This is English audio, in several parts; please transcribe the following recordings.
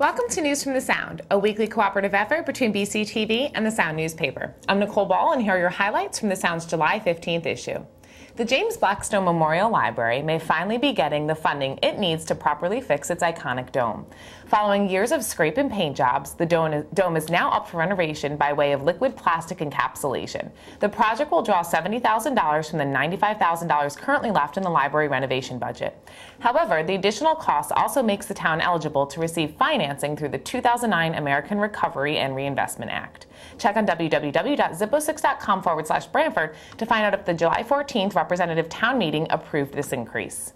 Welcome to News from the Sound, a weekly cooperative effort between BCTV and the Sound Newspaper. I'm Nicole Ball, and here are your highlights from the Sound's July 15th issue. The James Blackstone Memorial Library may finally be getting the funding it needs to properly fix its iconic dome. Following years of scrape and paint jobs, the dome is now up for renovation by way of liquid plastic encapsulation. The project will draw $70,000 from the $95,000 currently left in the library renovation budget. However, the additional cost also makes the town eligible to receive financing through the 2009 American Recovery and Reinvestment Act. Check on www.zippo6.com/Branford to find out if the July 14th representative town meeting approved this increase.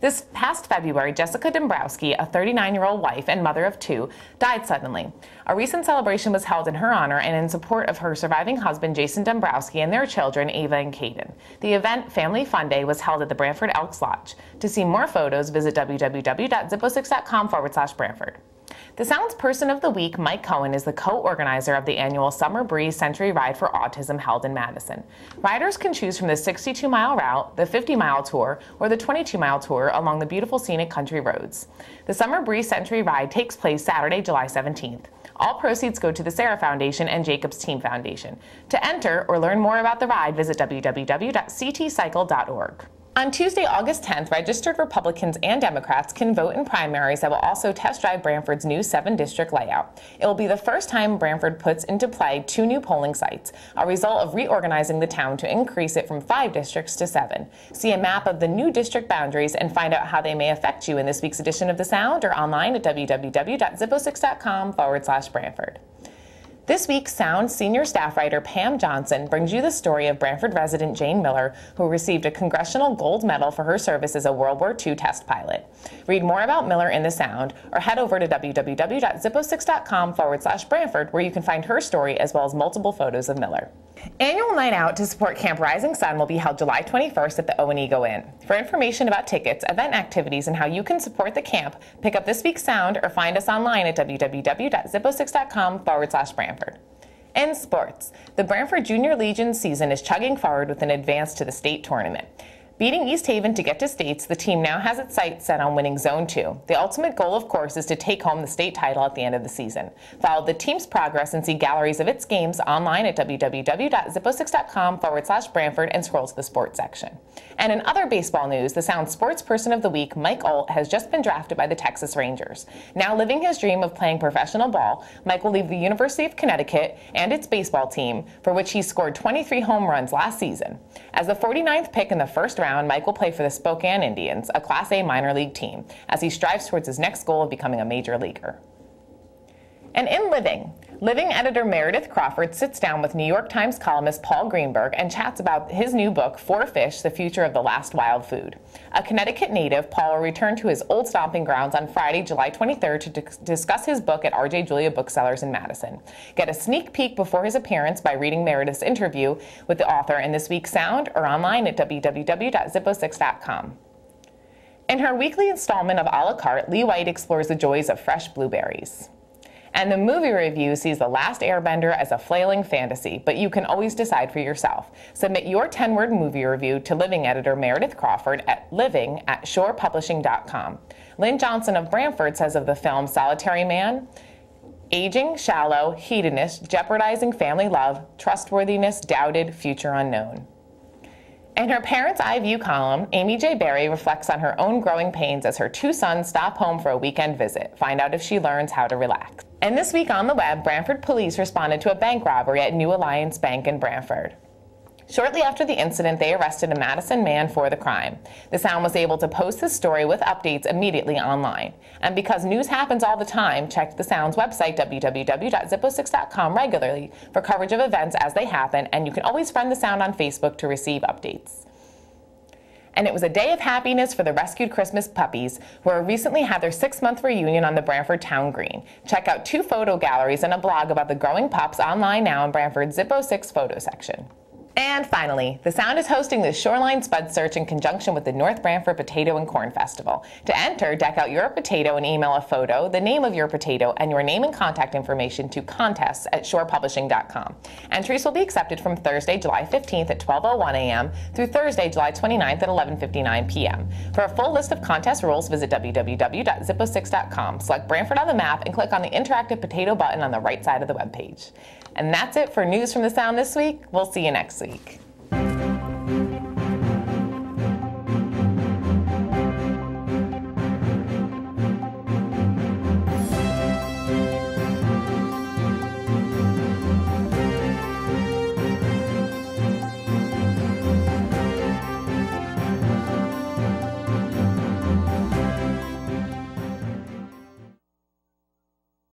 This past February, Jessica Dombrowski, a 39-year-old wife and mother of two, died suddenly. A recent celebration was held in her honor and in support of her surviving husband, Jason Dombrowski, and their children, Ava and Caden. The event, Family Fun Day, was held at the Branford Elks Lodge. To see more photos, visit www.zippo6.com/Branford. The Sound's Person of the Week, Mike Cohen, is the co-organizer of the annual Summer Breeze Century Ride for Autism held in Madison. Riders can choose from the 62-mile route, the 50-mile tour, or the 22-mile tour along the beautiful scenic country roads. The Summer Breeze Century Ride takes place Saturday, July 17th. All proceeds go to the Sarah Foundation and Jacob's Team Foundation. To enter or learn more about the ride, visit www.ctcycle.org. On Tuesday, August 10th, registered Republicans and Democrats can vote in primaries that will also test drive Branford's new 7-district layout. It will be the first time Branford puts into play 2 new polling sites, a result of reorganizing the town to increase it from 5 districts to 7. See a map of the new district boundaries and find out how they may affect you in this week's edition of The Sound or online at www.zippo6.com/Branford. This week, Sound senior staff writer Pam Johnson brings you the story of Branford resident Jane Miller, who received a Congressional Gold Medal for her service as a World War II test pilot. Read more about Miller in the Sound, or head over to www.zippo6.com/Branford, where you can find her story as well as multiple photos of Miller. Annual Night Out to support Camp Rising Sun will be held July 21st at the O&Ego Inn. For information about tickets, event activities, and how you can support the camp, pick up this week's Sound or find us online at www.zippo6.com/Branford. In sports, the Branford Junior Legion season is chugging forward with an advance to the state tournament. Beating East Haven to get to states, the team now has its sights set on winning Zone 2. The ultimate goal, of course, is to take home the state title at the end of the season. Follow the team's progress and see galleries of its games online at www.zippo6.com/Branford and scroll to the sports section. And in other baseball news, the Sound Sports Person of the Week, Mike Olt, has just been drafted by the Texas Rangers. Now living his dream of playing professional ball, Mike will leave the University of Connecticut and its baseball team, for which he scored 23 home runs last season. As the 49th pick in the first round, Mike will play for the Spokane Indians, a Class A minor league team, as he strives towards his next goal of becoming a major leaguer. And in Living editor Meredith Crawford sits down with New York Times columnist Paul Greenberg and chats about his new book, For Fish, The Future of the Last Wild Food. A Connecticut native, Paul will return to his old stomping grounds on Friday, July 23rd to discuss his book at R.J. Julia Booksellers in Madison. Get a sneak peek before his appearance by reading Meredith's interview with the author in this week's Sound or online at www.zippo6.com. In her weekly installment of A la Carte, Lee White explores the joys of fresh blueberries. And the movie review sees The Last Airbender as a flailing fantasy, but you can always decide for yourself. Submit your 10-word movie review to Living editor Meredith Crawford at living@shorepublishing.com. Lynn Johnson of Branford says of the film Solitary Man, aging, shallow, hedonist, jeopardizing family love, trustworthiness doubted, future unknown. In her Parents' Eye View column, Amy J. Berry reflects on her own growing pains as her 2 sons stop home for a weekend visit. Find out if she learns how to relax. And this week on the web, Branford police responded to a bank robbery at New Alliance Bank in Branford. Shortly after the incident, they arrested a Madison man for the crime. The Sound was able to post this story with updates immediately online. And because news happens all the time, check the Sound's website, www.zippo6.com, regularly for coverage of events as they happen, and you can always friend the Sound on Facebook to receive updates. And it was a day of happiness for the rescued Christmas puppies, who recently had their 6-month reunion on the Branford Town Green. Check out 2 photo galleries and a blog about the growing pups online now in Branford's Zippo 6 photo section. And finally, the Sound is hosting the Shoreline Spud Search in conjunction with the North Branford Potato and Corn Festival. To enter, deck out your potato and email a photo, the name of your potato, and your name and contact information to contests@shorepublishing.com. Entries will be accepted from Thursday, July 15th at 12:01 a.m. through Thursday, July 29th at 11:59 p.m. For a full list of contest rules, visit www.zippo6.com. Select Branford on the map and click on the interactive potato button on the right side of the webpage. And that's it for news from the Sound this week. We'll see you next week.